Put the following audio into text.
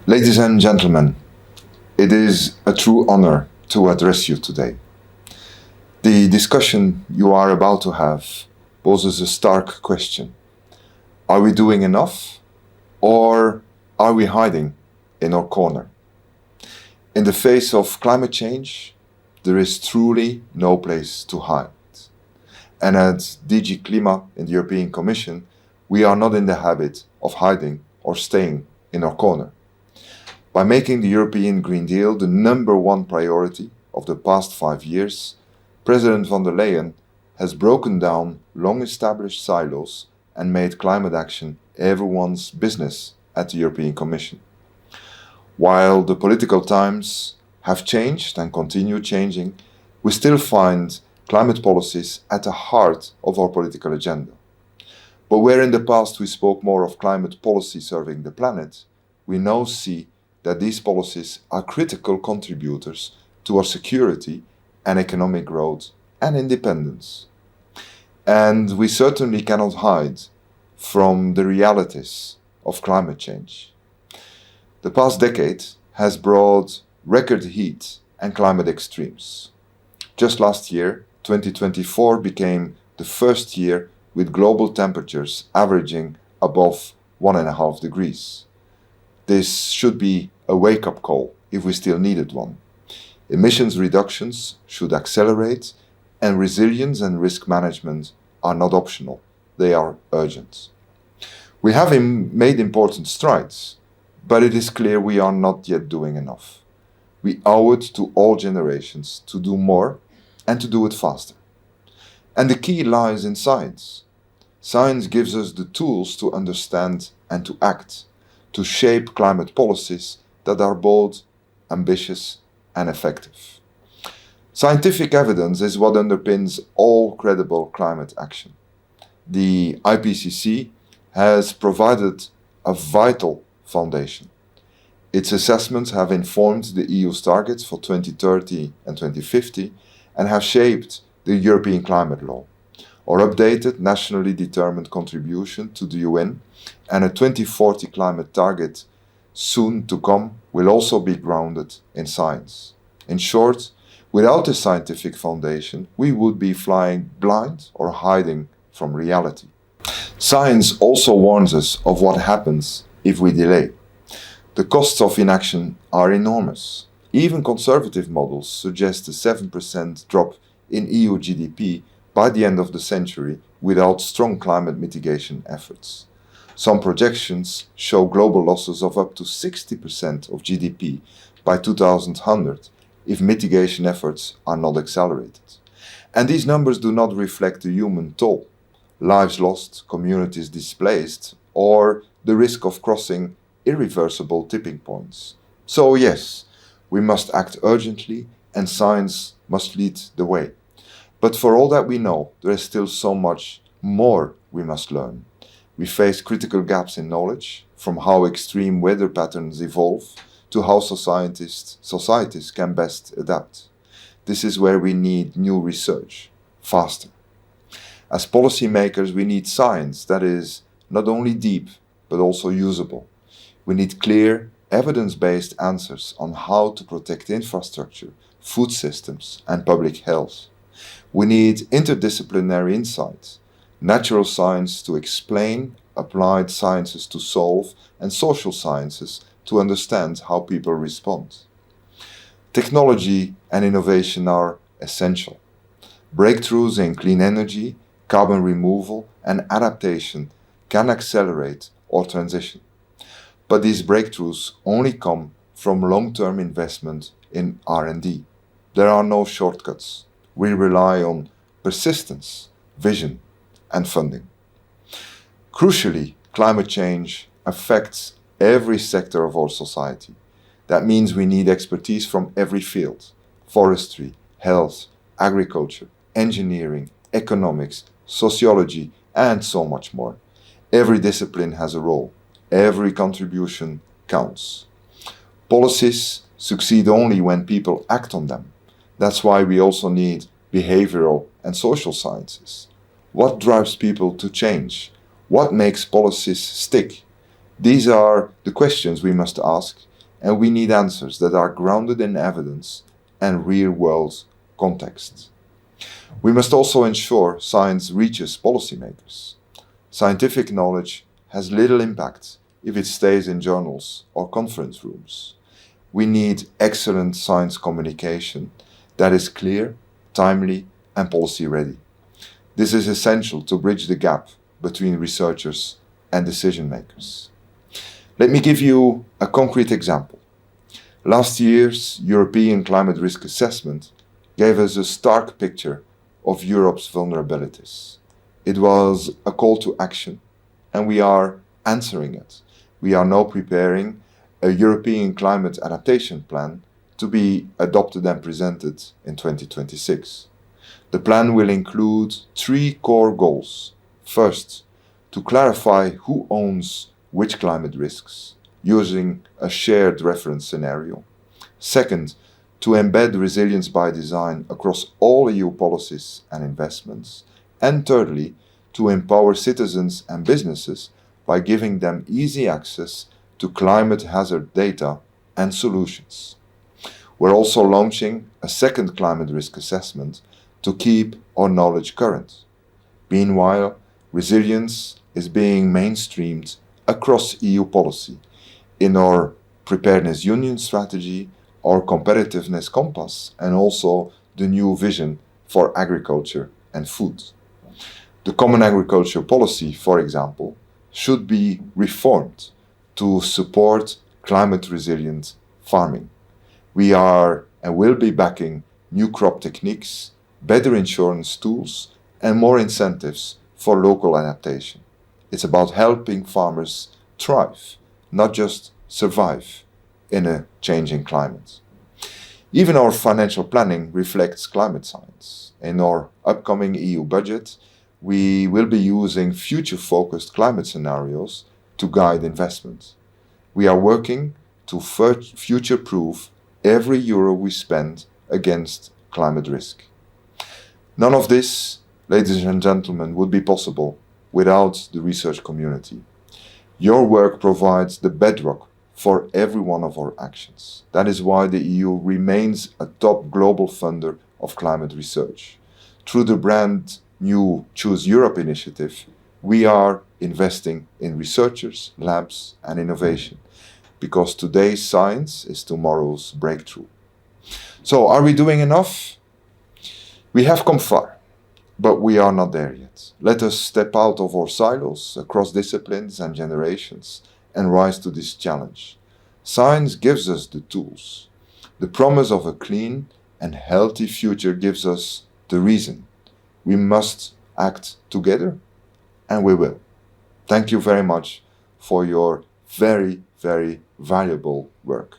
Ladies and gentlemen, it is a true honor to address you today. The discussion you are about to have poses a stark question. Are we doing enough, or are we hiding in our corner? In the face of climate change, there is truly no place to hide. And at DG Clima in the European Commission, we are not in the habit of hiding or staying in our corner. By making the European Green Deal the number one priority of the past 5 years, President von der Leyen has broken down long-established silos and made climate action everyone's business at the European Commission. While the political times have changed and continue changing, we still find climate policies at the heart of our political agenda. But where in the past we spoke more of climate policy serving the planet, we now see that these policies are critical contributors to our security and economic growth and independence. And we certainly cannot hide from the realities of climate change. The past decade has brought record heat and climate extremes. Just last year, 2024 became the first year with global temperatures averaging above 1.5 degrees. This should be a wake-up call if we still needed one. Emissions reductions should accelerate, and resilience and risk management are not optional, they are urgent. We have made important strides, but it is clear we are not yet doing enough. We owe it to all generations to do more and to do it faster. And the key lies in science. Science gives us the tools to understand and to act, to shape climate policies that are both ambitious and effective. Scientific evidence is what underpins all credible climate action. The IPCC has provided a vital foundation. Its assessments have informed the EU's targets for 2030 and 2050 and have shaped the European climate law. Our updated nationally determined contribution to the UN and a 2040 climate target soon to come will also be grounded in science. In short, without a scientific foundation, we would be flying blind or hiding from reality. Science also warns us of what happens if we delay. The costs of inaction are enormous. Even conservative models suggest a 7% drop in EU GDP by the end of the century without strong climate mitigation efforts. Some projections show global losses of up to 60% of GDP by 2100 if mitigation efforts are not accelerated. And these numbers do not reflect the human toll, lives lost, communities displaced, or the risk of crossing irreversible tipping points. So yes, we must act urgently and science must lead the way. But for all that we know, there is still so much more we must learn. We face critical gaps in knowledge, from how extreme weather patterns evolve to how societies can best adapt. This is where we need new research, faster. As policymakers, we need science that is not only deep, but also usable. We need clear, evidence-based answers on how to protect infrastructure, food systems, and public health. We need interdisciplinary insights, natural science to explain, applied sciences to solve, and social sciences to understand how people respond. Technology and innovation are essential. Breakthroughs in clean energy, carbon removal, and adaptation can accelerate our transition. But these breakthroughs only come from long-term investment in R&D. There are no shortcuts. We rely on persistence, vision, and funding. Crucially, climate change affects every sector of our society. That means we need expertise from every field: forestry, health, agriculture, engineering, economics, sociology, and so much more. Every discipline has a role. Every contribution counts. Policies succeed only when people act on them. That's why we also need behavioral and social sciences. What drives people to change? What makes policies stick? These are the questions we must ask and we need answers that are grounded in evidence and real-world contexts. We must also ensure science reaches policymakers. Scientific knowledge has little impact if it stays in journals or conference rooms. We need excellent science communication that is clear, timely, and policy-ready. This is essential to bridge the gap between researchers and decision makers. Let me give you a concrete example. Last year's European Climate Risk Assessment gave us a stark picture of Europe's vulnerabilities. It was a call to action, and we are answering it. We are now preparing a European climate adaptation plan to be adopted and presented in 2026. The plan will include 3 core goals. First, to clarify who owns which climate risks, using a shared reference scenario. Second, to embed resilience by design across all EU policies and investments. And thirdly, to empower citizens and businesses by giving them easy access to climate hazard data and solutions. We're also launching a second climate risk assessment to keep our knowledge current. Meanwhile, resilience is being mainstreamed across EU policy in our Preparedness Union strategy, our Competitiveness Compass, and also the new vision for agriculture and food. The Common Agriculture Policy, for example, should be reformed to support climate-resilient farming. We are and will be backing new crop techniques, better insurance tools, and more incentives for local adaptation. It's about helping farmers thrive, not just survive in a changing climate. Even our financial planning reflects climate science. In our upcoming EU budget, we will be using future-focused climate scenarios to guide investment. We are working to future-proof every euro we spend against climate risk. None of this, ladies and gentlemen, would be possible without the research community. Your work provides the bedrock for every one of our actions. That is why the EU remains a top global funder of climate research. Through the brand new Choose Europe initiative, we are investing in researchers, labs, and innovation, because today's science is tomorrow's breakthrough. So, are we doing enough? We have come far, but we are not there yet. Let us step out of our silos across disciplines and generations and rise to this challenge. Science gives us the tools. The promise of a clean and healthy future gives us the reason. We must act together, and we will. Thank you very much for your very, very valuable work.